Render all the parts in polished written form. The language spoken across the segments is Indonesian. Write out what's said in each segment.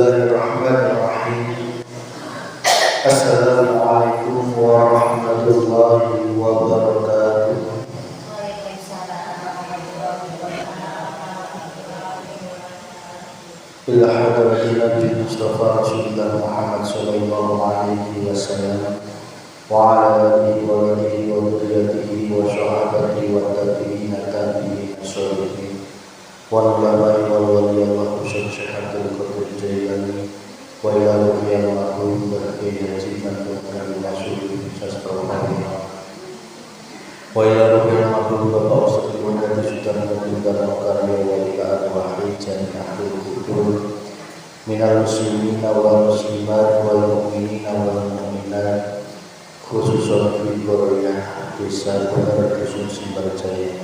Bismillahirrahmanirrahim. Assalamualaikum warahmatullahi wabarakatuh. Ila hadratin Nabi Mustafa Rasulullah Muhammad sallallahu alaihi wasallam wa ala alihi wa alihi wa dhurriyyatihi wa sahabatihi wa tabi'ina tabi'in sholihin wal ulama'i wal waliyallahu syekhatul qadr jailani wa ila ruhiyal ma'ruf wa qiyajiman wa masyhur sastrohani wa ila ruhiyal ma'ruf wa ustadz wa sutan dan karya wa ila arwahi jannah al-qubur minal muslimina wal muslimat wal mu'minina wal mu'minat khususan di Korea desa Benar Dusun Simbarjaya.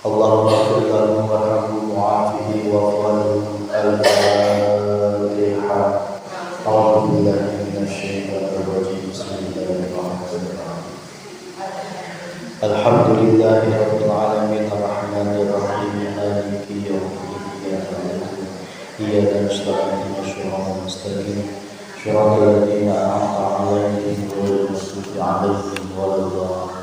Allahumma ighfir lahu warhamhu wa'afihi wa'fu al-Fatihah. A'udzu billahi minasyaitonir rajim. Bismillahirrahmanirrahim. Alhamdulillahi rabbil alamin arrahmanir rahim maliki yaumiddin iyyaka nasta'in ihdinas mustaqim syiratal ladzina an'amta 'alaihim ghairil maghdubi 'alaihim waladdallin.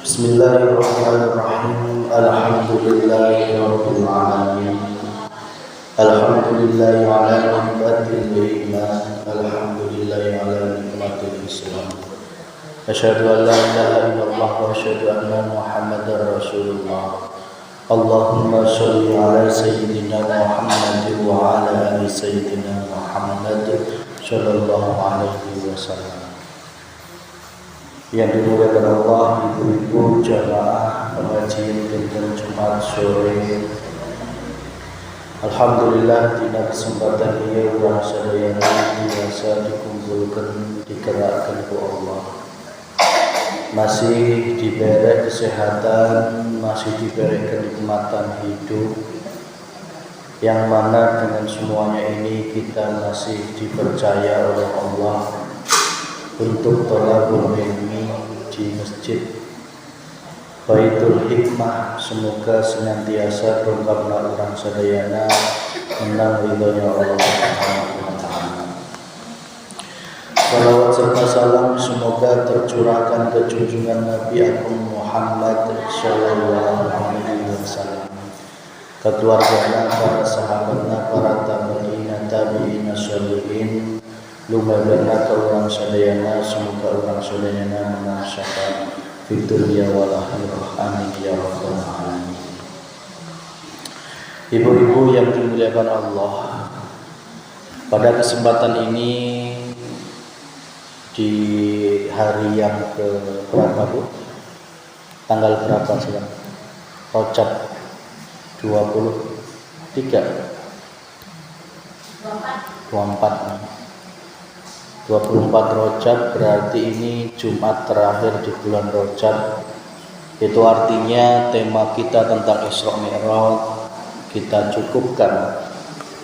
Bismillahirrahmanirrahim. Alhamdulillahi rabbil alamin. Alhamdulillahi 'ala ni'matil iman. Alhamdulillahi 'ala nikmatil Islam. Asyhadu an la ilaha illallah wa asyhadu anna Muhammadar Rasulullah. Allahumma sholli ala sayyidina Muhammad wa ala ali sayyidina Muhammad sallallahu alaihi wasallam. Yang dimuliakan Allah, ibu-ibu jamaah pengajian dinten Jumat sore. Alhamdulillah dina kesempatan ieu urang sadayana biasa dikumpulkan digerakkan ku Allah. Masih diberi kesehatan, masih diberi kenikmatan hidup, yang mana dengan semuanya ini kita masih dipercaya oleh Allah untuk thalabul ilmi di masjid Baitul Hikmah. Semoga senantiasa dongkapna urang sadayana menang ridhonya Allah Subhanahu wa taala. Salawat serta salam semoga tercurahkan ke junjungan Nabi Agung Muhammad sallallahu alaihi wasallam, keluarganya, para sahabatnya, para tabi'in, tabi'in sholihin, lumebana ka urang sadayana. Semoga urang sadayana menang syafaat fid dunya wal akhirah. Amin ya rabbal alamin. Ibu-ibu yang dimuliakan Allah, pada kesempatan ini di hari yang ke berapa Bu? Tanggal berapa sekarang? Rojab 23 24 Rojab, berarti ini Jumat terakhir di bulan Rojab. Itu artinya tema kita tentang Isra Mi'raj kita cukupkan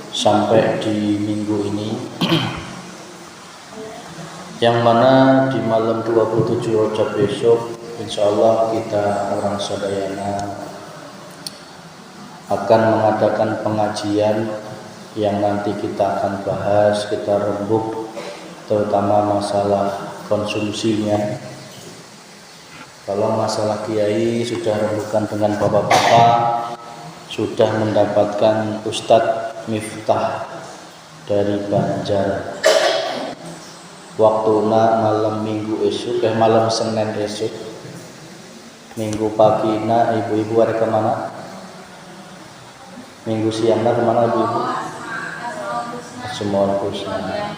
sampai di minggu ini. Yang mana di malam 27 Rojab besok insyaallah kita orang sadayana akan mengadakan pengajian yang nanti kita akan bahas, kita rembuk terutama masalah konsumsinya. Kalau masalah kiai sudah rembukan dengan bapak-bapak, sudah mendapatkan Ustadz Miftah dari Banjar. Waktuna malam minggu esok, malam Senin esok, minggu pagi na ibu-ibu ada kemana? Minggu siang na kemana ibu-ibu? Semua kusna.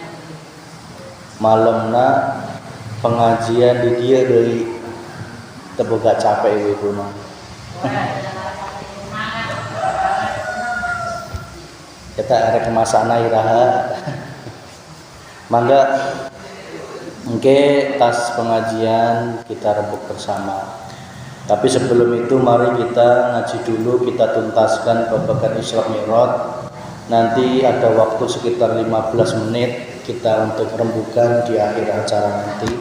Malam na pengajian di dia dari teboga capek ibu-ibu na. Kita ada kemasana iraha. Mangga Oke, tas pengajian kita rembuk bersama. Tapi sebelum itu mari kita ngaji dulu, kita tuntaskan babakan Isra Mi'raj. Nanti ada waktu sekitar 15 menit kita untuk rembukan di akhir acara nanti.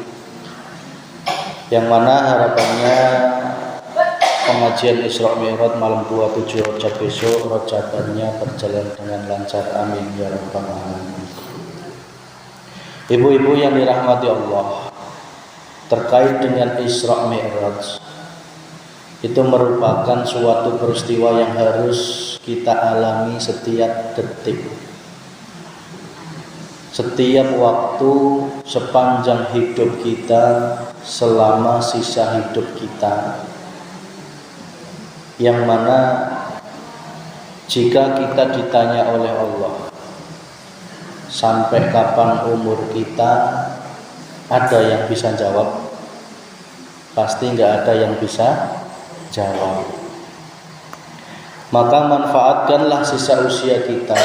Yang mana harapannya pengajian Isra Mi'raj malam 27 Rajab besok, Rajabannya berjalan dengan lancar, amin ya rabbal alamin. Ibu-ibu yang dirahmati Allah, terkait dengan Isra Mi'raj, itu merupakan suatu peristiwa yang harus kita alami setiap detik, setiap waktu, sepanjang hidup kita, selama sisa hidup kita, yang mana jika kita ditanya oleh Allah sampai kapan umur kita, ada yang bisa jawab? Pasti nggak ada yang bisa jawab. Maka manfaatkanlah sisa usia kita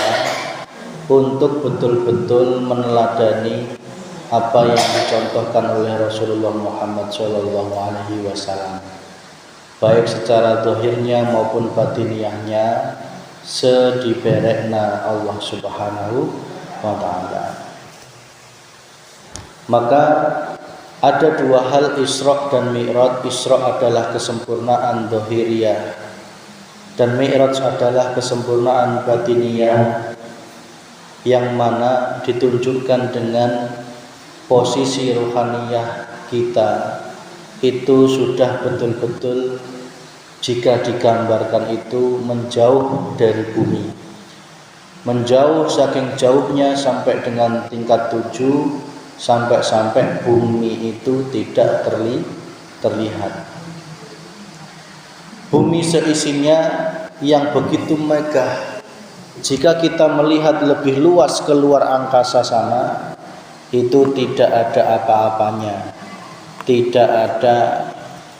untuk betul-betul meneladani apa yang dicontohkan oleh Rasulullah Muhammad SAW, baik secara zahirnya maupun batiniahnya, sediberekna Allah Subhanahu wa ta'ala. Maka ada dua hal Isra dan Mi'raj. Isra adalah kesempurnaan zahiriyah dan Mi'raj adalah kesempurnaan batiniyah, yang mana ditunjukkan dengan posisi rohaniyah kita itu sudah betul-betul, jika digambarkan itu, menjauh dari bumi, menjauh saking jauhnya sampai dengan tingkat 7, sampai bumi itu tidak terlihat. Bumi seisinya yang begitu megah, jika kita melihat lebih luas keluar angkasa sana, itu tidak ada apa-apanya, tidak ada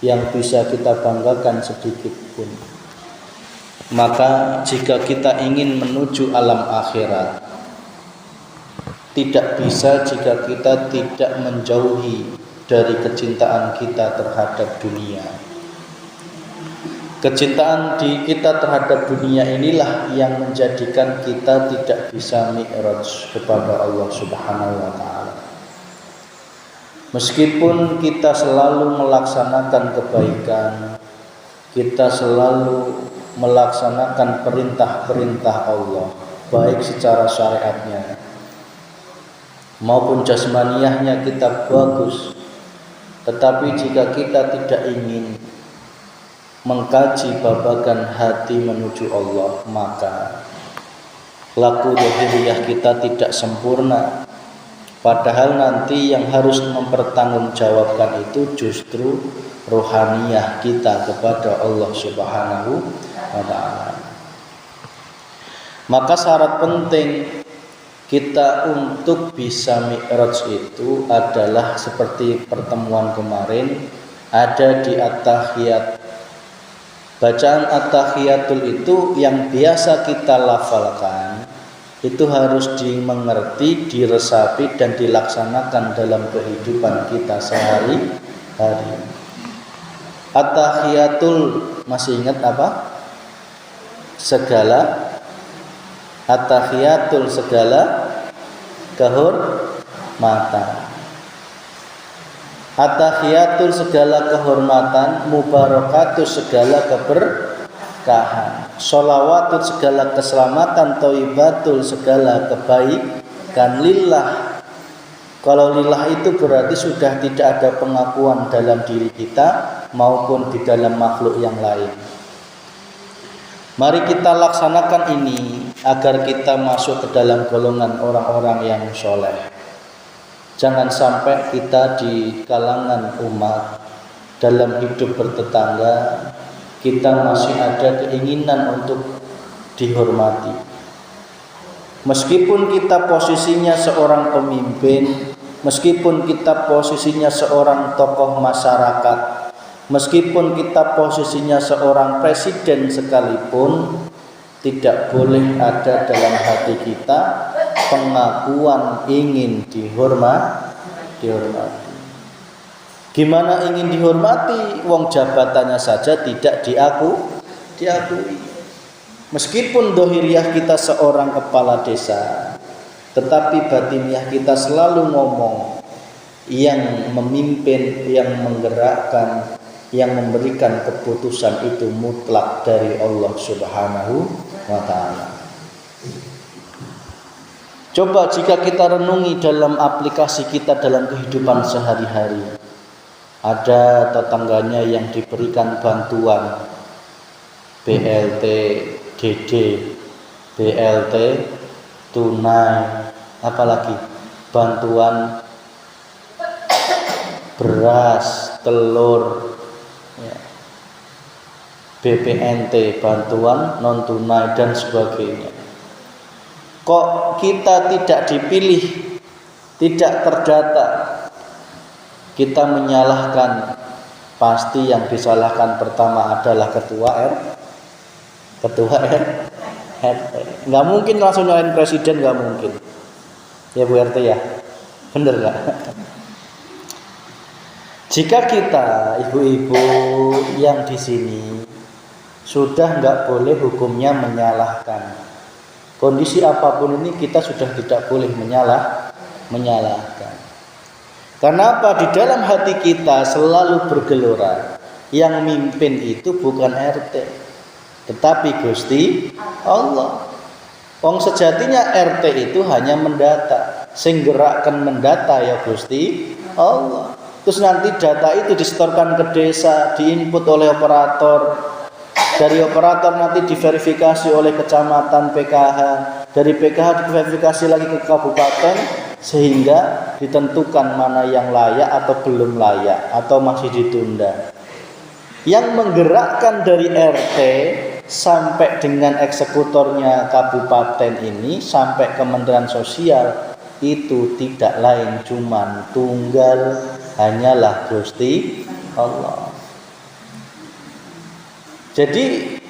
yang bisa kita banggakan sedikit pun. Maka jika kita ingin menuju alam akhirat, tidak bisa jika kita tidak menjauhi dari kecintaan kita terhadap dunia. Kecintaan kita terhadap dunia inilah yang menjadikan kita tidak bisa mi'raj kepada Allah Subhanahu wa ta'ala. Meskipun kita selalu melaksanakan kebaikan, kita selalu melaksanakan perintah-perintah Allah, baik secara syariatnya maupun jasmaniyahnya kita bagus, tetapi jika kita tidak ingin mengkaji babagan hati menuju Allah, maka laku zahiriyah kita tidak sempurna. Padahal nanti yang harus mempertanggungjawabkan itu justru rohaniyah kita kepada Allah Subhanahu wa ta'ala. Maka syarat penting kita untuk bisa mi'raj itu adalah seperti pertemuan kemarin, ada di at-tahiyat. Bacaan at-tahiyatul itu yang biasa kita lafalkan, itu harus dimengerti, diresapi dan dilaksanakan dalam kehidupan kita sehari-hari. At-tahiyatul, masih ingat apa? Segala at-tahiyatul, segala kehormatan. At-tahiyatul, segala kehormatan. Mubarakatul, segala keberkahan. Sholawatul, segala keselamatan. Thayyibatul, segala kebaikan. Lillah, kalau lillah itu berarti sudah tidak ada pengakuan dalam diri kita maupun di dalam makhluk yang lain. Mari kita laksanakan ini agar kita masuk ke dalam golongan orang-orang yang soleh. Jangan sampai kita di kalangan umat dalam hidup bertetangga, kita masih ada keinginan untuk dihormati. Meskipun kita posisinya seorang pemimpin, meskipun kita posisinya seorang tokoh masyarakat, meskipun kita posisinya seorang presiden sekalipun, tidak boleh ada dalam hati kita pengakuan ingin dihormati. Gimana ingin dihormati? Wong jabatannya saja tidak diakui. Meskipun dohiriyah kita seorang kepala desa, tetapi batiniah kita selalu ngomong, yang memimpin, yang menggerakkan, yang memberikan keputusan itu mutlak dari Allah Subhanahu wa ta'ala. Coba jika kita renungi dalam aplikasi kita dalam kehidupan sehari-hari, ada tetangganya yang diberikan bantuan BLT DD, BLT tunai, apalagi bantuan beras, telur, ya, BPNT, bantuan non tunai dan sebagainya. Kok kita tidak dipilih, tidak terdata? Kita menyalahkan. Pasti yang disalahkan pertama adalah ketua RT. Nggak mungkin langsung nyalain presiden, nggak mungkin. Ya Bu RT ya, bener nggak? Jika kita ibu-ibu yang di sini sudah nggak boleh hukumnya menyalahkan. Kondisi apapun ini kita sudah tidak boleh menyalahkan. Kenapa? Di dalam hati kita selalu bergelora, yang mimpin itu bukan RT, tetapi Gusti Allah. Wong sejatinya RT itu hanya mendata, sing gerakkan mendata ya Gusti Allah. Terus nanti data itu disetorkan ke desa, diinput oleh operator. Dari operator nanti diverifikasi oleh kecamatan PKH, dari PKH diverifikasi lagi ke kabupaten, sehingga ditentukan mana yang layak atau belum layak atau masih ditunda. Yang menggerakkan dari RT sampai dengan eksekutornya kabupaten ini sampai Kementerian Sosial itu tidak lain cuman tunggal, hanyalah Gusti Allah. Jadi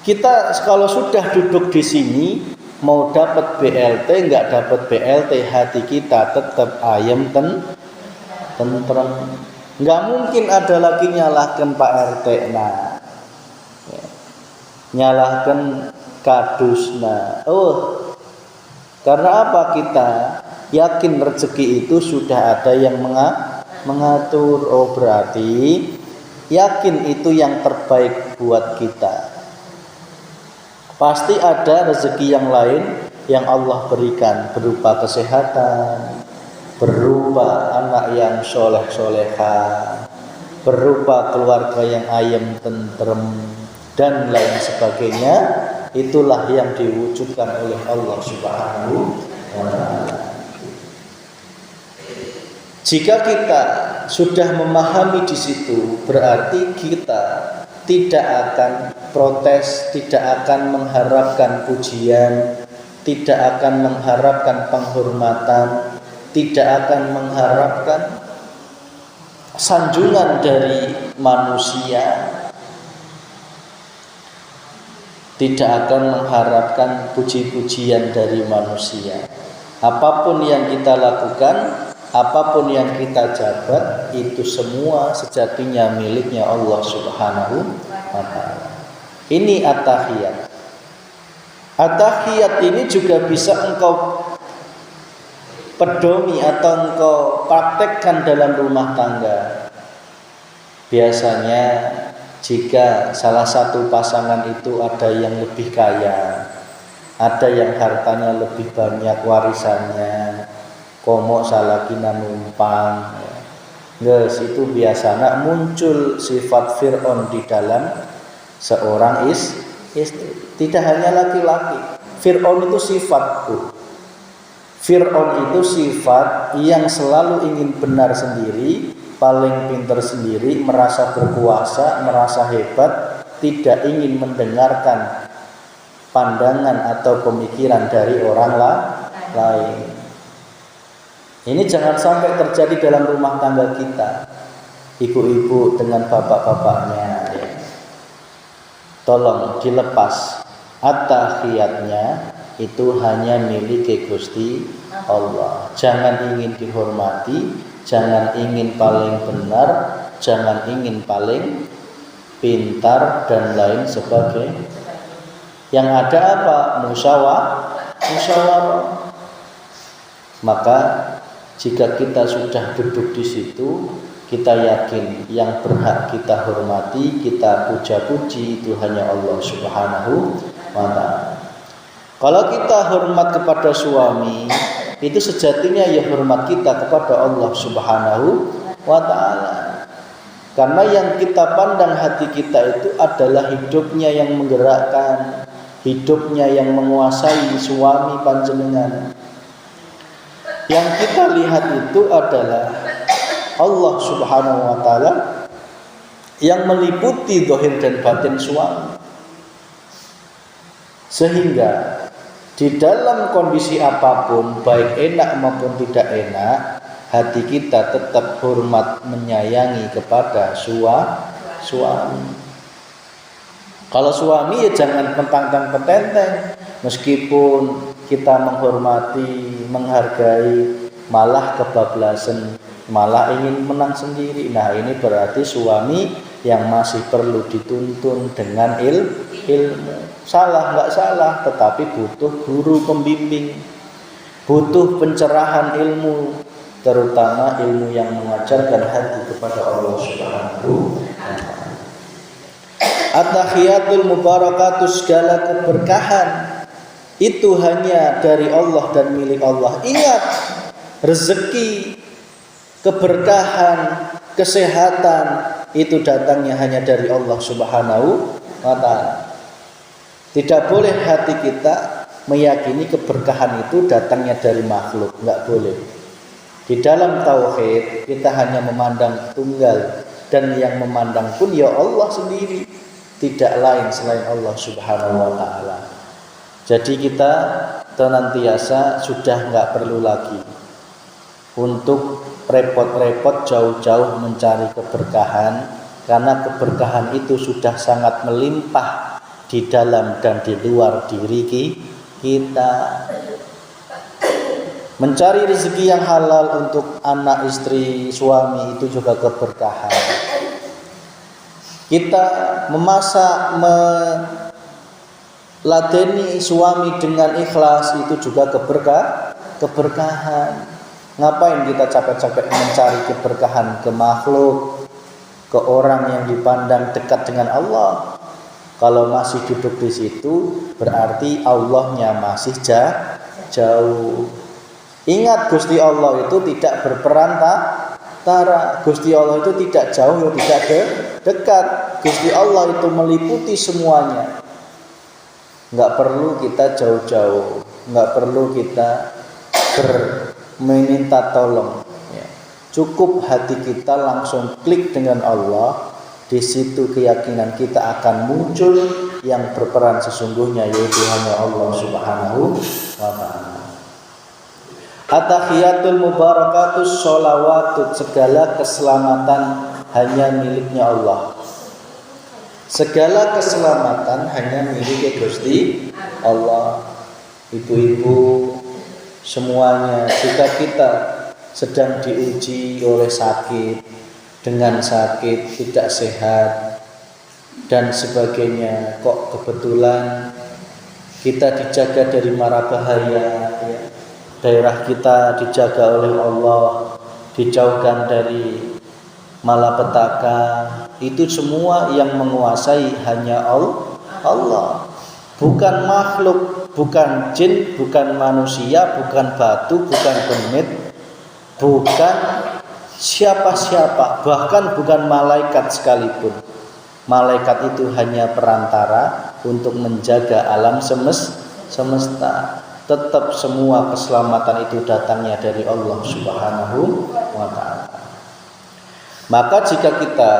kita kalau sudah duduk di sini mau dapat BLT nggak dapat BLT, hati kita tetap ayem tentrem. Nggak mungkin ada lagi nyalahkan Pak RT nah, nyalahkan kadusna. Karena apa? Kita yakin rezeki itu sudah ada yang mengatur. Berarti yakin itu yang terbaik buat kita. Pasti ada rezeki yang lain yang Allah berikan, berupa kesehatan, berupa anak yang soleh-solehah, berupa keluarga yang ayem tentrem, dan lain sebagainya. Itulah yang diwujudkan oleh Allah Subhanahu wa ta'ala. Jika kita sudah memahami di situ, berarti kita tidak akan protes, tidak akan mengharapkan pujian, tidak akan mengharapkan penghormatan, tidak akan mengharapkan sanjungan dari manusia, tidak akan mengharapkan puji-pujian dari manusia. Apapun yang kita lakukan, apapun yang kita jabat, itu semua sejatinya miliknya Allah Subhanahu wa ta'ala. Ini at-tahiyat. At-tahiyat ini juga bisa engkau pedomi atau engkau praktekkan dalam rumah tangga. Biasanya jika salah satu pasangan itu ada yang lebih kaya, ada yang hartanya lebih banyak warisannya, komo salakina numpang, guys, itu biasanya muncul sifat Fir'aun di dalam seorang istri. Tidak hanya laki-laki, Fir'aun itu sifatku. Fir'aun itu sifat yang selalu ingin benar sendiri, paling pintar sendiri, merasa berkuasa, merasa hebat, tidak ingin mendengarkan pandangan atau pemikiran dari orang lain. Ini jangan sampai terjadi dalam rumah tangga kita. Ibu-ibu dengan bapak-bapaknya, ya. Tolong dilepas. At-tahiyatnya itu hanya milik Gusti Allah. Jangan ingin dihormati, jangan ingin paling benar, jangan ingin paling pintar dan lain sebagainya. Yang ada apa? Musyawarah. Maka jika kita sudah duduk di situ, kita yakin yang berhak kita hormati, kita puja-puji itu hanya Allah Subhanahu wa ta'ala. Kalau kita hormat kepada suami, itu sejatinya ya hormat kita kepada Allah Subhanahu wa ta'ala. Karena yang kita pandang hati kita itu adalah hidupnya yang menggerakkan, hidupnya yang menguasai suami panjenengan. Yang kita lihat itu adalah Allah Subhanahu wa ta'ala yang meliputi zahir dan batin suami. Sehingga di dalam kondisi apapun, baik enak maupun tidak enak, hati kita tetap hormat menyayangi kepada suami. Kalau suami ya jangan pentang-pentang, meskipun kita menghormati, menghargai, malah kebablasan, malah ingin menang sendiri. Nah, ini berarti suami yang masih perlu dituntun dengan ilmu. Salah nggak salah, tetapi butuh guru pembimbing, butuh pencerahan ilmu, terutama ilmu yang mengajarkan hati kepada Allah Subhanahu wa ta'ala. At-tahiyatul mubarakatus, segala keberkahan itu hanya dari Allah dan milik Allah. Ingat, rezeki, keberkahan, kesehatan itu datangnya hanya dari Allah Subhanahu wa ta'ala. Tidak boleh hati kita meyakini keberkahan itu datangnya dari makhluk, enggak boleh. Di dalam tauhid kita hanya memandang tunggal, dan yang memandang pun ya Allah sendiri, tidak lain selain Allah Subhanahu wa ta'ala. Jadi kita senantiasa sudah enggak perlu lagi untuk repot-repot jauh-jauh mencari keberkahan, karena keberkahan itu sudah sangat melimpah di dalam dan di luar diri kita. Mencari rezeki yang halal untuk anak, istri, suami itu juga keberkahan. Kita memasak, meladeni suami dengan ikhlas itu juga keberkahan. Ngapain kita capek-capek mencari keberkahan ke makhluk, ke orang yang dipandang dekat dengan Allah? Kalau masih duduk di situ, berarti Allahnya masih jauh. Ingat, Gusti Allah itu tidak berperantara. Gusti Allah itu tidak jauh, tidak dekat. Gusti Allah itu meliputi semuanya. Enggak perlu kita jauh-jauh, enggak perlu kita meminta tolong. Cukup hati kita langsung klik dengan Allah. Di situ keyakinan kita akan muncul yang berperan sesungguhnya, yaitu hanya Allah Subhanahu wa ta'ala. At-tahiyatul mubarakatus sholawatut, segala keselamatan hanya miliknya Allah. Segala keselamatan hanya milik Gusti Allah. Ibu-ibu semuanya, jika kita sedang diuji oleh sakit, dengan sakit, tidak sehat dan sebagainya, kok kebetulan kita dijaga dari mara bahaya, daerah kita dijaga oleh Allah, dijauhkan dari malapetaka, itu semua yang menguasai hanya Allah, bukan makhluk, bukan jin, bukan manusia, bukan batu, bukan demit, bukan siapa-siapa, bahkan bukan malaikat sekalipun. Malaikat itu hanya perantara untuk menjaga alam semesta. Tetap semua keselamatan itu datangnya dari Allah Subhanahu wa ta'ala. Maka jika kita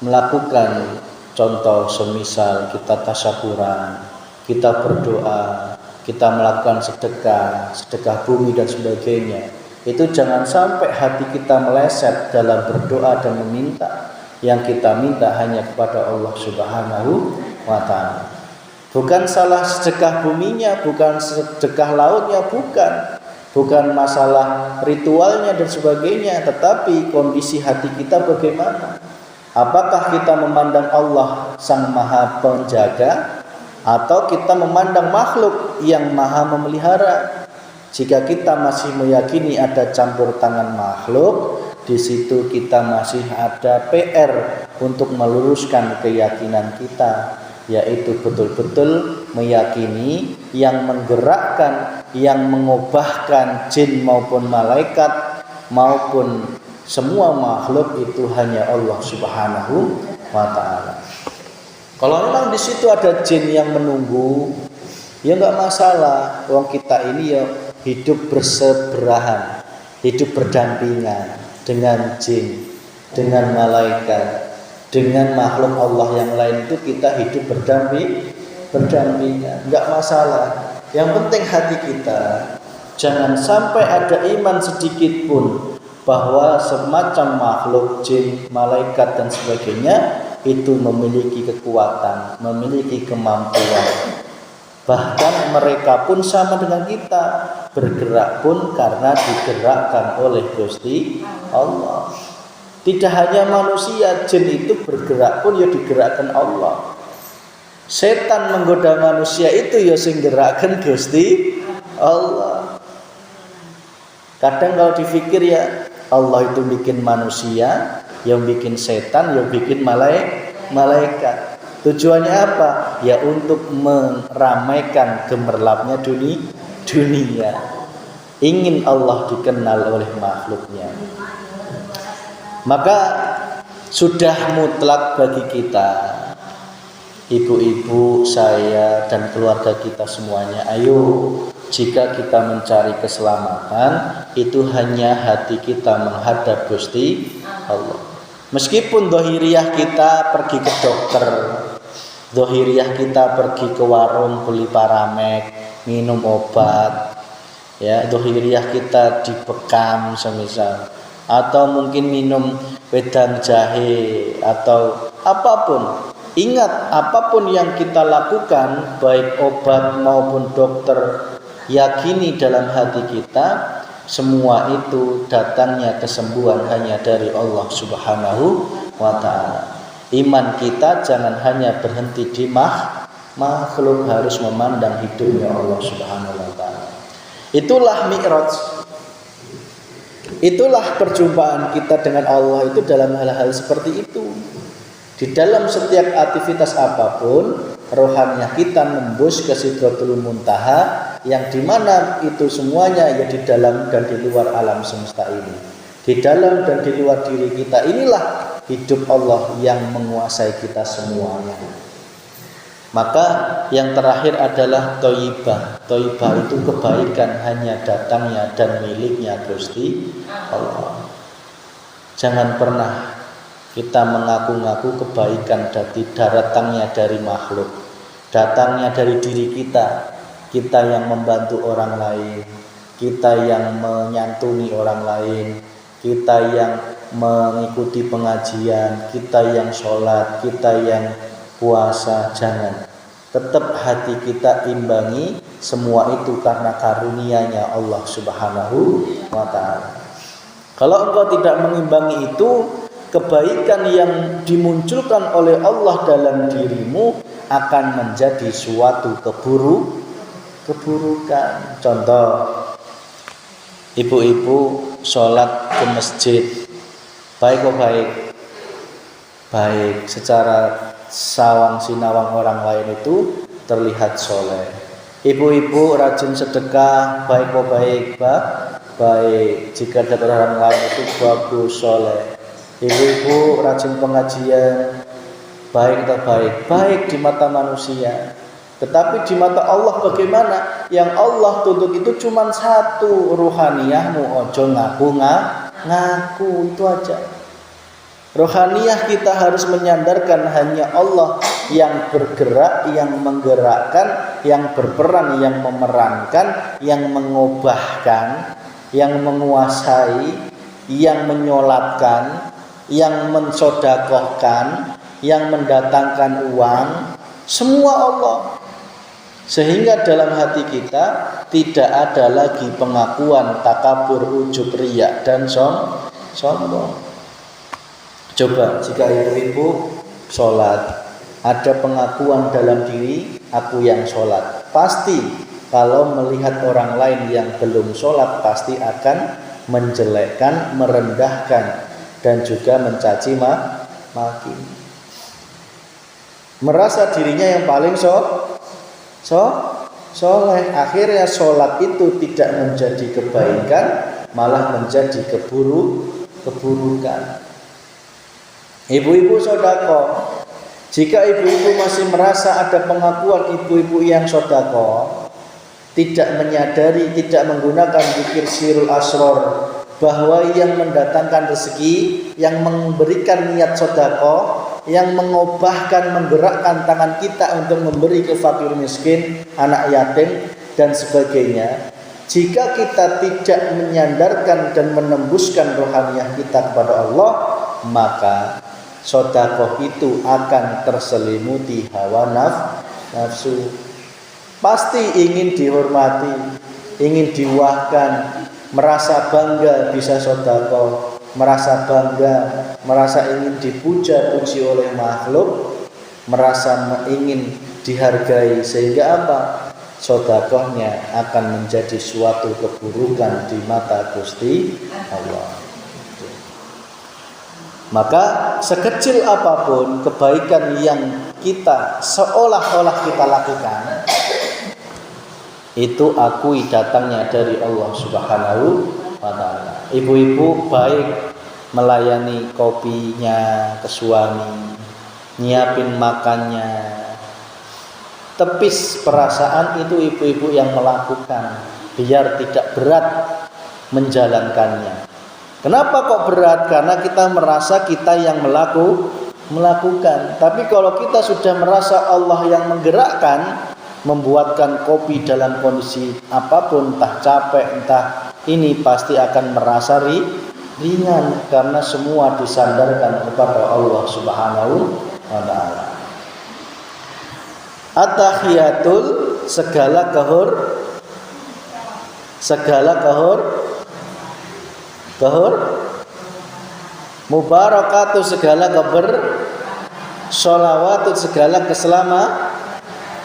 melakukan contoh semisal kita tasyakuran, kita berdoa, kita melakukan sedekah bumi dan sebagainya, itu jangan sampai hati kita meleset dalam berdoa dan meminta. Yang kita minta hanya kepada Allah Subhanahu wa ta'ala. Bukan salah sedekah buminya, bukan sedekah lautnya, bukan masalah ritualnya dan sebagainya, tetapi kondisi hati kita bagaimana? Apakah kita memandang Allah Sang Maha Penjaga, atau kita memandang makhluk yang maha memelihara? Jika kita masih meyakini ada campur tangan makhluk, di situ kita masih ada PR untuk meluruskan keyakinan kita, yaitu betul-betul meyakini yang menggerakkan, yang mengubahkan jin maupun malaikat maupun semua makhluk itu hanya Allah Subhanahu wa ta'ala. Kalau memang di situ ada jin yang menunggu, ya enggak masalah. Wong kita ini ya hidup bersebelahan, hidup berdampingan dengan jin, dengan malaikat, dengan makhluk Allah yang lain, itu kita hidup berdampingan, enggak masalah. Yang penting hati kita jangan sampai ada iman sedikit pun bahwa semacam makhluk jin, malaikat dan sebagainya itu memiliki kekuatan, memiliki kemampuan. Bahkan mereka pun sama dengan kita, bergerak pun karena digerakkan oleh Gusti Allah. Tidak hanya manusia, jin itu bergerak pun ya digerakkan Allah. Setan menggoda manusia itu ya sing gerakkan Gusti Allah. Kadang kalau dipikir ya, Allah itu bikin manusia, yang bikin setan, yang bikin malaikat. Tujuannya apa? Ya untuk meramaikan gemerlapnya dunia. Ingin Allah dikenal oleh makhluknya. Maka sudah mutlak bagi kita, ibu-ibu, saya dan keluarga kita semuanya, ayo, jika kita mencari keselamatan, itu hanya hati kita menghadap Gusti Allah. Meskipun dohiriyah kita pergi ke dokter, dohiriyah kita pergi ke warung beli paramek, minum obat, ya, dohiriyah kita dibekam semisal, atau mungkin minum wedang jahe atau apapun. Ingat, apapun yang kita lakukan, baik obat maupun dokter, yakini dalam hati kita, semua itu datangnya kesembuhan hanya dari Allah Subhanahu wa ta'ala. Iman kita jangan hanya berhenti di makhluk, harus memandang hidupnya Allah Subhanahu wa ta'ala. Itulah Mi'raj. Itulah perjumpaan kita dengan Allah itu dalam hal-hal seperti itu. Di dalam setiap aktivitas apapun, rohaniah kita nembus ke Sidratul Muntaha, yang dimana itu semuanya ya di dalam dan di luar alam semesta ini. Di dalam dan di luar diri kita inilah hidup Allah yang menguasai kita semuanya. Maka yang terakhir adalah Thayyibah. Thayyibah itu kebaikan hanya datangnya dan miliknya Gusti Allah. Jangan pernah kita mengaku-ngaku kebaikan datangnya dari makhluk, datangnya dari diri kita. Kita yang membantu orang lain, kita yang menyantuni orang lain, kita yang mengikuti pengajian, kita yang sholat, kita yang puasa. Jangan. Tetap hati kita imbangi semua itu karena karunia-Nya Allah Subhanahu wa ta'ala. Kalau engkau tidak mengimbangi itu, kebaikan yang dimunculkan oleh Allah dalam dirimu akan menjadi suatu keburukan. Contoh, ibu-ibu sholat ke masjid, baik kok baik secara sawang sinawang orang lain itu terlihat soleh. Ibu-ibu rajin sedekah, baik kok baik jika dari orang lain itu bagus soleh. Ibu-ibu rajin pengajian, baik atau baik di mata manusia. Tetapi di mata Allah bagaimana? Yang Allah tuntut itu cuma satu, ruhaniyahmu ojo ngaku, itu aja. Rohaniyah kita harus menyandarkan hanya Allah yang bergerak, yang menggerakkan, yang berperan, yang memerankan, yang mengubahkan, yang menguasai, yang menyolatkan, yang mensodakohkan, yang mendatangkan uang, semua Allah. Sehingga dalam hati kita tidak ada lagi pengakuan, takabur, ujub, riya dan sombong. Coba jika ibu-ibu sholat, ada pengakuan dalam diri, aku yang sholat, pasti kalau melihat orang lain yang belum sholat pasti akan menjelekkan, merendahkan, dan juga mencaci maki. Merasa dirinya yang paling soleh. Akhirnya sholat itu tidak menjadi kebaikan, malah menjadi keburukan. Ibu-ibu sodako, jika ibu-ibu masih merasa ada pengakuan ibu-ibu yang sodako, tidak menyadari, tidak menggunakan zikir sirul asror, bahwa yang mendatangkan rezeki, yang memberikan niat sodako, yang mengubahkan, menggerakkan tangan kita untuk memberi ke fakir miskin, anak yatim, dan sebagainya. Jika kita tidak menyandarkan dan menembuskan rohaniah kita kepada Allah, maka sodakoh itu akan terselimuti hawa nafsu. Pasti ingin dihormati, ingin diwahkan, merasa bangga bisa sodakoh, merasa bangga, merasa ingin dipuja-puji oleh makhluk, merasa ingin dihargai, sehingga apa? Sodakohnya akan menjadi suatu keburukan di mata Gusti Allah. Maka sekecil apapun kebaikan yang kita seolah-olah kita lakukan, itu akui datangnya dari Allah Subhanahu wa ta'ala. Ibu-ibu baik melayani kopinya ke suami, nyiapin makannya, tepis perasaan itu ibu-ibu yang melakukan, biar tidak berat menjalankannya. Kenapa kok berat? Karena kita merasa kita yang melakukan. Tapi kalau kita sudah merasa Allah yang menggerakkan, membuatkan kopi dalam kondisi apapun, entah capek, entah ini, pasti akan merasa ringan, karena semua disandarkan kepada Allah Subhanahu wa ta'ala. At-tahiyatul, segala mubarakatuh, segala sholawatu, segala keselamatan,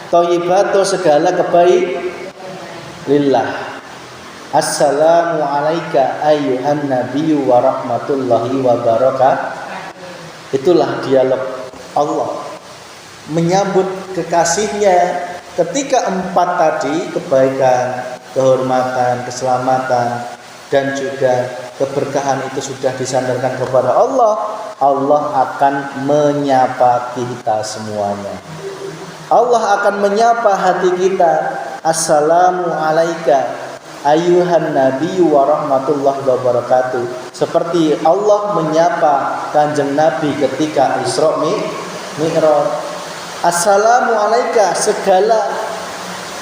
thayyibatu, segala kebaik lillah. Assalamu alayka ayyuhan nabiyyu wa rahmatullahi wa barakatuh. Itulah dialog Allah menyambut kekasihnya ketika 4 tadi, kebaikan, kehormatan, keselamatan, dan juga keberkahan itu sudah disandarkan kepada Allah. Allah akan menyapa kita semuanya. Allah akan menyapa hati kita. Assalamu alayka ayyuhan nabiyyu wa rahmatullahi wa barakatuh. Seperti Allah menyapa Kanjeng Nabi ketika Isra Mi'raj. Assalamu alayka, segala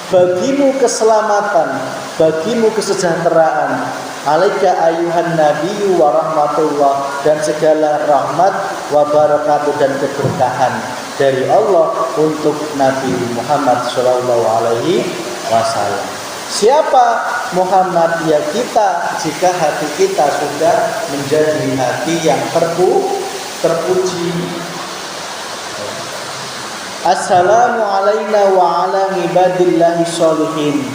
bagimu keselamatan, bagimu kesejahteraan. Alaika ayyuhan nabiyyu wa rahmatullah, dan segala rahmat wa barakatuh dan keberkahan dari Allah untuk Nabi Muhammad sallallahu alaihi wasallam. Siapa Muhammad? Ya kita, jika hati kita sudah menjadi hati yang terpuji. Assalamu alayna wa ala ibadillahi sholihin,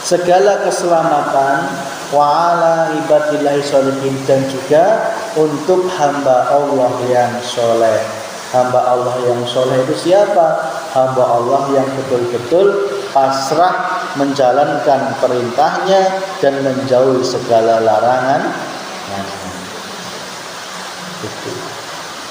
segala keselamatan wa ala ibadillahi sholihin, dan juga untuk hamba Allah yang soleh. Hamba Allah yang soleh itu siapa? Hamba Allah yang betul-betul pasrah menjalankan perintahnya dan menjauhi segala larangan. Itu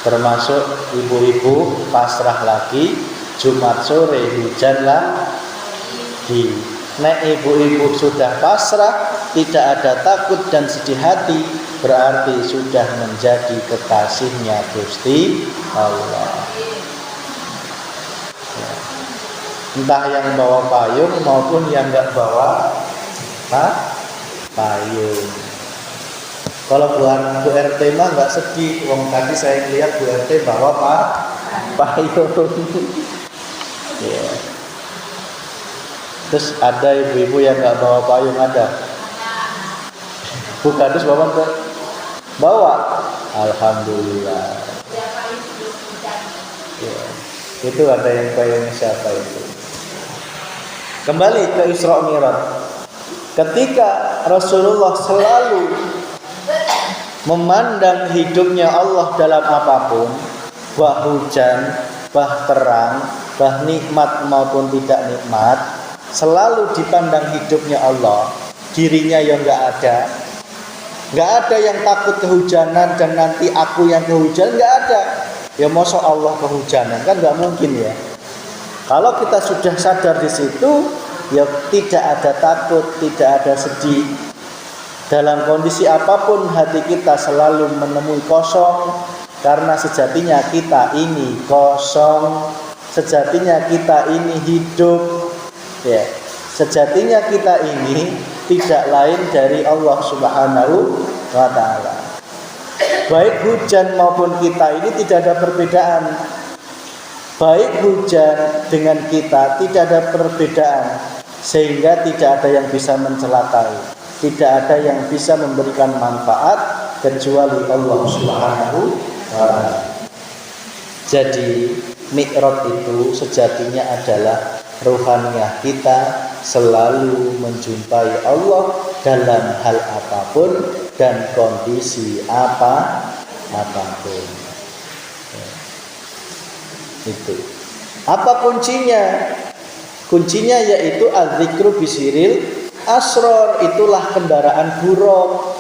termasuk ibu-ibu pasrah lagi, Jumat sore hujan lagi. Nek ibu-ibu sudah pasrah, tidak ada takut dan sedih hati, berarti sudah menjadi kekasihnya Gusti Allah. Entah yang bawa payung maupun yang enggak bawa payung. Kalau Bu RT mah enggak sedih, wong tadi saya lihat Bu RT bawa payung. Ya. Terus ada ibu-ibu yang enggak bawa payung, ada. Bu Kadus bawa. Alhamdulillah. Ya. Itu ada yang payung siapa itu? Kembali ke Isra Mi'raj. Ketika Rasulullah selalu memandang hidupnya Allah dalam apapun, bah hujan, bah terang, bah nikmat maupun tidak nikmat, selalu dipandang hidupnya Allah. Dirinya yang enggak ada yang takut kehujanan dan nanti aku yang kehujanan, enggak ada. Ya masa Allah kehujanan, kan enggak mungkin ya. Kalau kita sudah sadar di situ, ya tidak ada takut, tidak ada sedih. Dalam kondisi apapun hati kita selalu menemui kosong, karena sejatinya kita ini kosong, sejatinya kita ini hidup, ya. Sejatinya kita ini tidak lain dari Allah Subhanahu wa ta'ala. Baik hujan maupun kita ini tidak ada perbedaan. Baik hujan dengan kita tidak ada perbedaan, sehingga tidak ada yang bisa mencelakai, tidak ada yang bisa memberikan manfaat kecuali Allah Subhanahu wa ta'ala. Jadi Mi'raj itu sejatinya adalah ruhaniyah kita selalu menjumpai Allah dalam hal apapun dan kondisi apapun. Itu. Apa kuncinya? Kuncinya yaitu az-zikru bisiril asror. Itulah kendaraan buruk.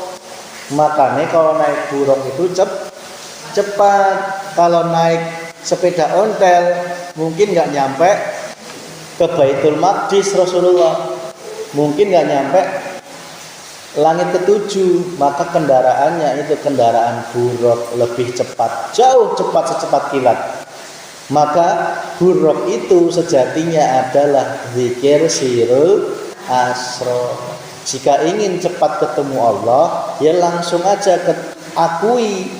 Makanya kalau naik buruk itu cepat. Kalau naik sepeda ontel mungkin nggak nyampe ke Baitul Maqdis Rasulullah, mungkin nggak nyampe langit ketujuh. Maka kendaraannya itu kendaraan buruk, lebih cepat, jauh cepat secepat kilat. Maka buruk itu sejatinya adalah zikir sirul asro. Jika ingin cepat ketemu Allah, ya langsung aja akui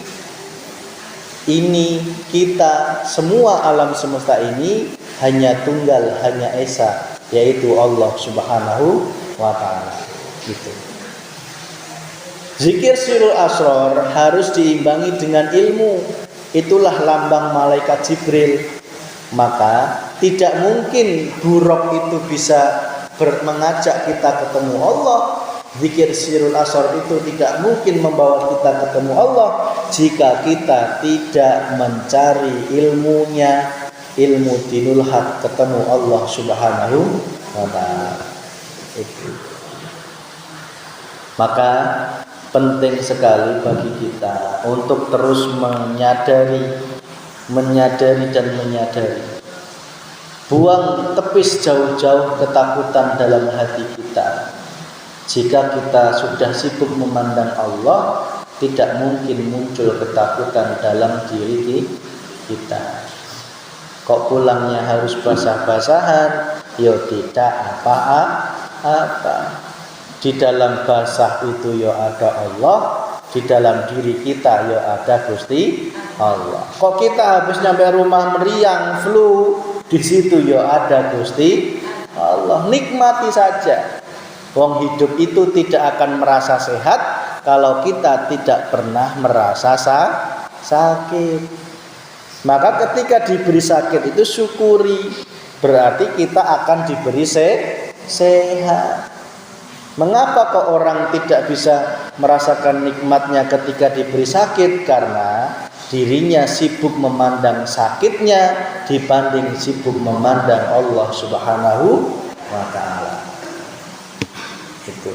ini kita semua alam semesta ini hanya tunggal, hanya esa, yaitu Allah Subhanahu wa ta'ala. Gitu. Zikir sirul asror harus diimbangi dengan ilmu. Itulah lambang malaikat Jibril. Maka tidak mungkin buruk itu bisa mengajak kita ketemu Allah. Zikir sirul asror itu tidak mungkin membawa kita ketemu Allah jika kita tidak mencari ilmunya, ilmu dinul haq, ketemu Allah Subhanahu wa ta'ala. Itu. Maka penting sekali bagi kita untuk terus menyadari dan menyadari. Buang tepis jauh-jauh ketakutan dalam hati kita. Jika kita sudah sibuk memandang Allah, tidak mungkin muncul ketakutan dalam diri kita. Kok pulangnya harus basah-basahan? Ya tidak apa-apa. Di dalam basah itu ya ada Allah, di dalam diri kita ya ada Gusti Allah. Kok kita habis nyampe rumah meriang, flu, di situ ya ada Gusti Allah. Nikmati saja. Wong hidup itu tidak akan merasa sehat kalau kita tidak pernah merasa sakit. Maka ketika diberi sakit itu syukuri, berarti kita akan diberi sehat. Mengapa kok orang tidak bisa merasakan nikmatnya ketika diberi sakit? Karena dirinya sibuk memandang sakitnya dibanding sibuk memandang Allah Subhanahu wa ta'ala. Itu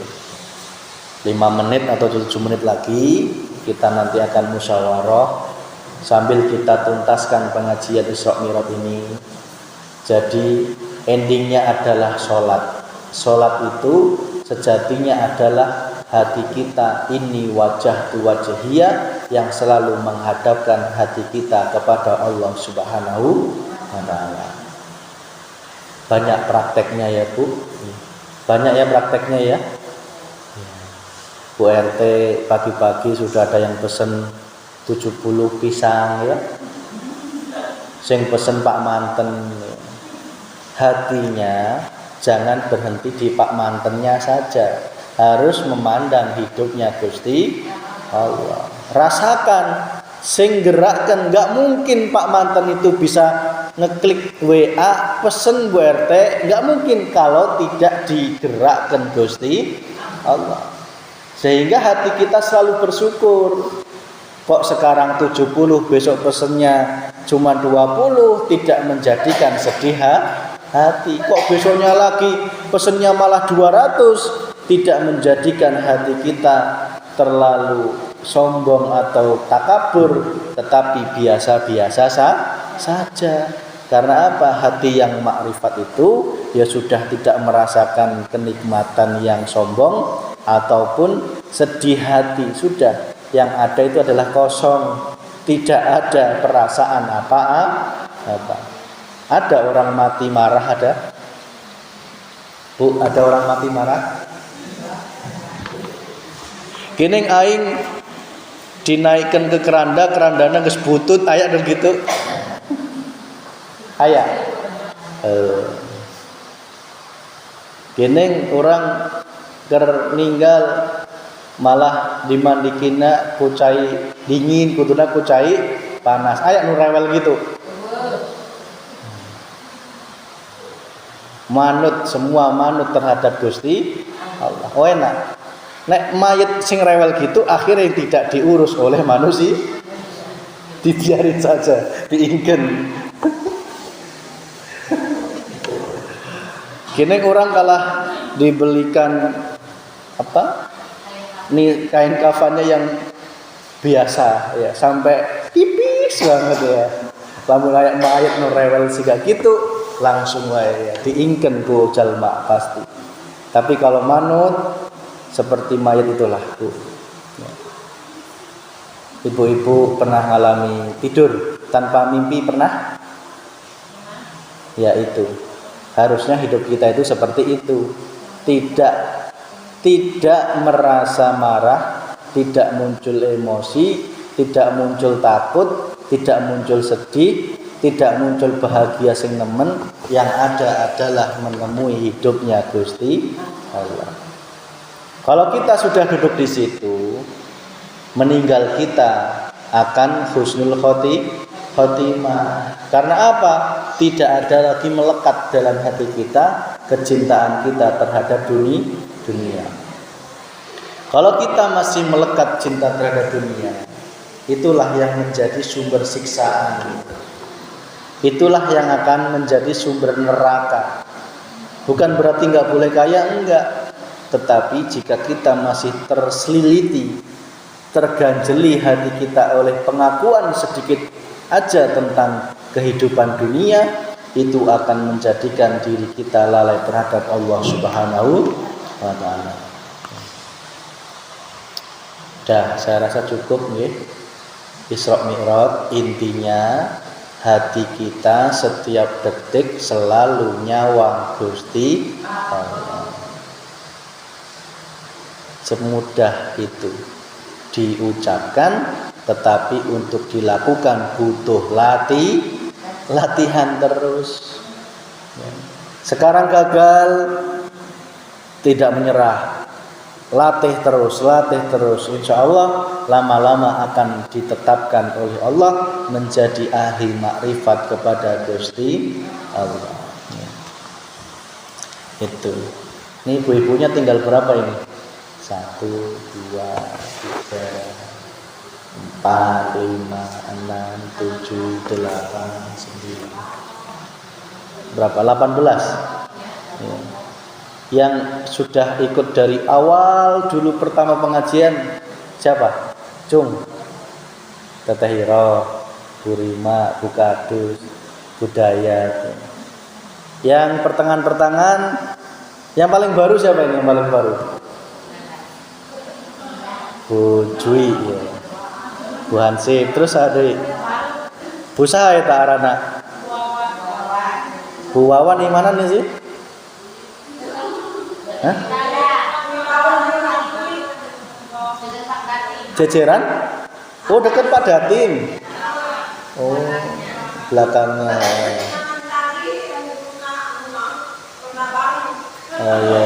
5 menit atau 7 menit lagi kita nanti akan musyawarah sambil kita tuntaskan pengajian Isra Mi'raj ini. Jadi endingnya adalah sholat. Sholat itu sejatinya adalah hati kita ini wajah tu wajhiyah yang selalu menghadapkan hati kita kepada Allah Subhanahu wa ta'ala. Banyak prakteknya ya Bu. Banyak ya prakteknya ya. Bu RT pagi-pagi sudah ada yang pesen 70 pisang ya. Sing pesen Pak Manten. Hatinya jangan berhenti di Pak Mantennya saja. Harus memandang hidupnya Gusti Allah. Rasakan Sing gerakkan, nggak mungkin Pak Manten itu bisa ngeklik WA pesen Bu RT, nggak mungkin kalau tidak digerakkan Gusti Allah. Sehingga hati kita selalu bersyukur. Kok sekarang 70, besok pesennya cuma 20, tidak menjadikan sedih hati. Kok besoknya lagi pesennya malah 200, tidak menjadikan hati kita terlalu sombong atau takabur, tetapi biasa-biasa saja. Karena apa? Hati yang makrifat itu ya sudah tidak merasakan kenikmatan yang sombong ataupun sedih hati. Sudah, yang ada itu adalah kosong, tidak ada perasaan apa-apa. Ada orang mati marah, ada? Bu, ada orang mati marah? Kining aing dinaikkan ke kerandana geus butut aya dan gitu. Aya. Kining orang ker ninggal malah dimandikina ku cai dingin, kuduna ku cai panas. Aya nu rewel gitu. Manut, semua manut terhadap Gusti Allah. Oh enak. Nek mayat sing rewel gitu akhirnya tidak diurus oleh manusia, dibiarin saja, diingken. Kini orang kalah dibelikan apa? Nih kain kafannya yang biasa ya, sampai tipis banget ya. Lamun layak mayat nu rewel siga gitu langsung wae ya, diingken ku jalma pasti. Tapi kalau manut seperti mayat itulah Bu. Ibu-ibu pernah mengalami tidur tanpa mimpi pernah? Ya itu. Harusnya hidup kita itu seperti itu. Tidak merasa marah, tidak muncul emosi, tidak muncul takut, tidak muncul sedih, tidak muncul bahagia sing nemen. Yang ada adalah menemui hidupnya Gusti Allah. Kalau kita sudah duduk di situ, meninggal kita akan husnul khotimah. Karena apa? Tidak ada lagi melekat dalam hati kita kecintaan kita terhadap dunia. Kalau kita masih melekat cinta terhadap dunia, itulah yang menjadi sumber siksaan. Itulah yang akan menjadi sumber neraka. Bukan berarti nggak boleh kaya, enggak. Tetapi jika kita masih terseliliti, terganjeli hati kita oleh pengakuan sedikit aja tentang kehidupan dunia, itu akan menjadikan diri kita lalai terhadap Allah Subhanahu wa ta'ala. Dah, saya rasa cukup nih. Isra Mi'raj intinya hati kita setiap detik selalu nyawang Gusti Allah. Semudah itu diucapkan, tetapi untuk dilakukan butuh latihan terus. Sekarang gagal, tidak menyerah, latih terus. Insya Allah lama-lama akan ditetapkan oleh Allah menjadi ahli makrifat kepada Gusti Allah. Itu. Ini ibu-ibunya tinggal berapa ini? 1, 2, 3, 4, 5, 6, 7, 8, 9. Berapa? 18. Ya. Yang sudah ikut dari awal dulu pertama pengajian siapa? Cung, Teteh Hiro, Bu Rima, Bu Kadus, Bu Dayat. Yang pertengahan, yang paling baru siapa ini? Yang paling baru? Bu Jui, ya. Bu Hansip, terus ada Bu Sahai tak arana. Bu Wawan di mana nih sih? Hah? Ceceran? Oh, dekat Pak Datim. Oh, belakangnya. Oh iya.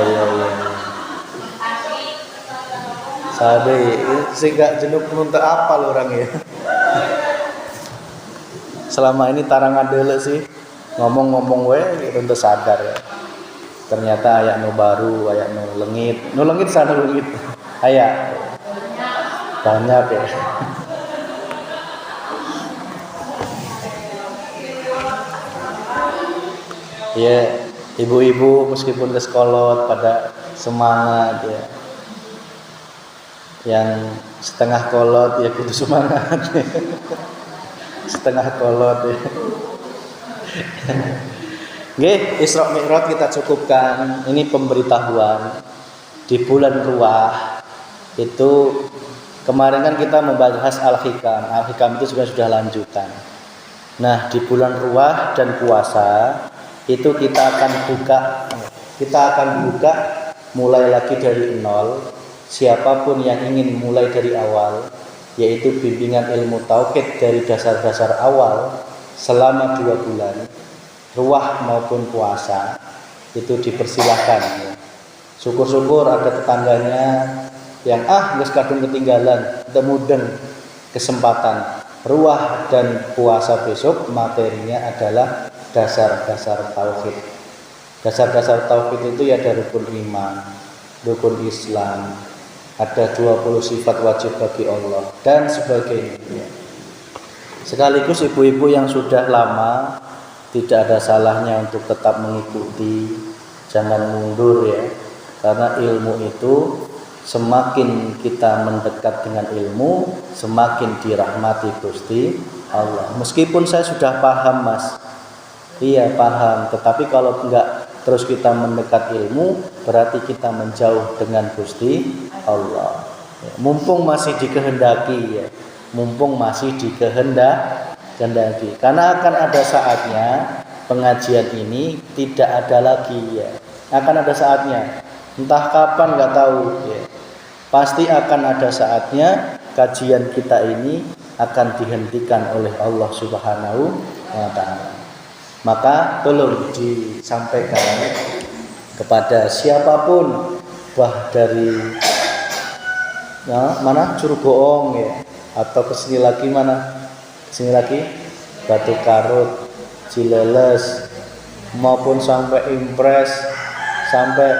Sabe, sehingga jenuh penuntut apal orang ya. selama ini tarangan dulu sih ngomong-ngomong untuk sadar ya. Ternyata ayak nu baru, ayak nu lengit sana lengit. Ayak banyak ya. Ya, ibu-ibu meskipun keskolot pada semangat ya. Yang setengah kolot ya kudu semangat. Setengah kolot ya. Nggih, Isra Mi'raj kita cukupkan. Ini pemberitahuan di bulan Ruwah. Itu kemarin kan kita membahas Al-Hikam. Al-Hikam itu juga sudah lanjutan. Nah, di bulan Ruwah dan puasa itu kita akan buka mulai lagi dari nol. Siapapun yang ingin mulai dari awal, yaitu bimbingan ilmu tauhid dari dasar-dasar awal selama 2 bulan, ruwah maupun puasa, itu dipersilahkan. Syukur-syukur ada tetangganya yang geus kadung ketinggalan, temudeng kesempatan ruwah dan puasa besok. Materinya adalah dasar-dasar tauhid. Dasar-dasar tauhid itu ya ada rukun iman, rukun Islam, ada 20 sifat wajib bagi Allah dan sebagainya. Sekaligus ibu-ibu yang sudah lama tidak ada salahnya untuk tetap mengikuti, jangan mundur ya. Karena ilmu itu semakin kita mendekat dengan ilmu, semakin dirahmati Gusti Allah. Meskipun saya sudah paham Mas, iya paham, tetapi kalau enggak terus kita mendekat ilmu, berarti kita menjauh dengan Gusti Allah. Mumpung masih dikehendaki ya, mumpung masih dikehendaki. Karena akan ada saatnya pengajian ini tidak ada lagi ya. Akan ada saatnya, entah kapan nggak tahu ya. Pasti akan ada saatnya kajian kita ini akan dihentikan oleh Allah Subhanahu wa taala. Maka tolong disampaikan kepada siapapun, dari mana Curugong ya, atau kesini lagi mana, kesini lagi Batu Karut, Cileles, maupun sampai Impres, sampai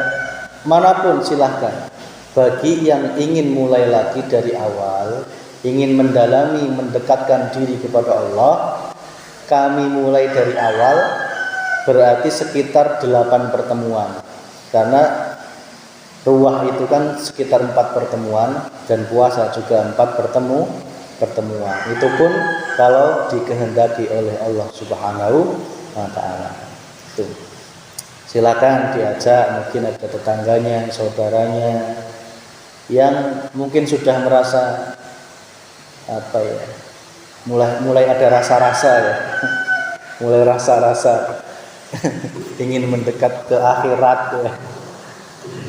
manapun silahkan. Bagi yang ingin mulai lagi dari awal, ingin mendalami, mendekatkan diri kepada Allah, kami mulai dari awal, berarti sekitar 8 pertemuan. Karena ruwah itu kan sekitar 4 pertemuan dan puasa juga 4 pertemuan. Itu pun kalau dikehendaki oleh Allah Subhanahu wa taala. Itu. Silakan diajak, mungkin ada tetangganya, saudaranya yang mungkin sudah merasa mulai ada rasa-rasa ya. Mulai rasa-rasa ingin mendekat ke akhirat ya.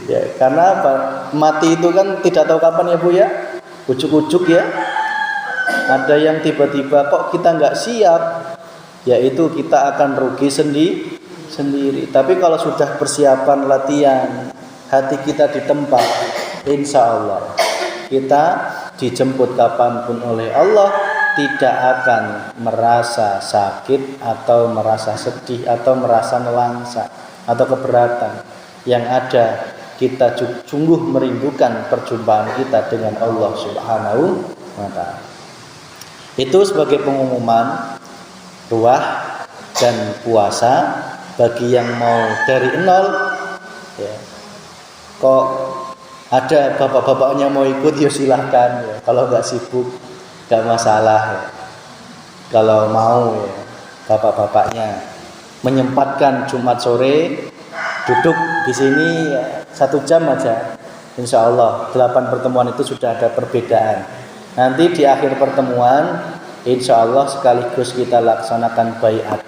Ya, karena apa? Mati itu kan tidak tahu kapan ya Bu ya. Ujuk-ujuk ya. Ada yang tiba-tiba kok kita nggak siap, yaitu kita akan rugi sendiri. Tapi kalau sudah persiapan latihan, hati kita di tempat, insya Allah kita dijemput kapanpun oleh Allah, tidak akan merasa sakit atau merasa sedih atau merasa nelangsa atau keberatan. Yang ada kita sungguh merindukan perjumpaan kita dengan Allah Subhanahu wa taala. Itu sebagai pengumuman ruwah dan puasa bagi yang mau dari nol ya. Kok ada bapak-bapaknya mau ikut ya silahkan ya. Kalau nggak sibuk nggak masalah ya. Kalau mau ya bapak-bapaknya menyempatkan Jumat sore duduk di sini ya, 1 jam aja, insya Allah 8 pertemuan itu sudah ada perbedaan. Nanti di akhir pertemuan insya Allah sekaligus kita laksanakan baiat.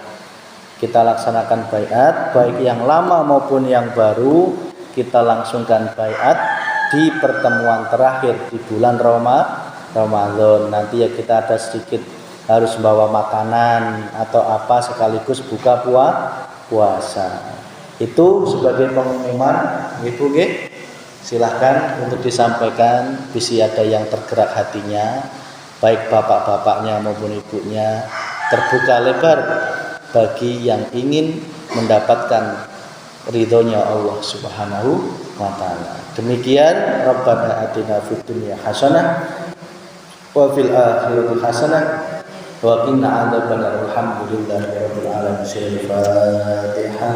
Kita laksanakan baiat, baik yang lama maupun yang baru, kita langsungkan baiat di pertemuan terakhir di bulan Ramadan. Nanti ya kita ada sedikit harus bawa makanan atau apa sekaligus buka puasa. Itu sebagai pengumuman, Ibu nggih. Silahkan untuk disampaikan, bisa ada yang tergerak hatinya, baik bapak-bapaknya maupun ibunya, terbuka lebar bagi yang ingin mendapatkan ridhonya Allah Subhanahu wa taala. Demikian Rabbana atina fid dunya hasanah wa fil akhirati hasanah wa qina adzabannar. Alhamdulillahirabbil alamin. Al-Fatihah.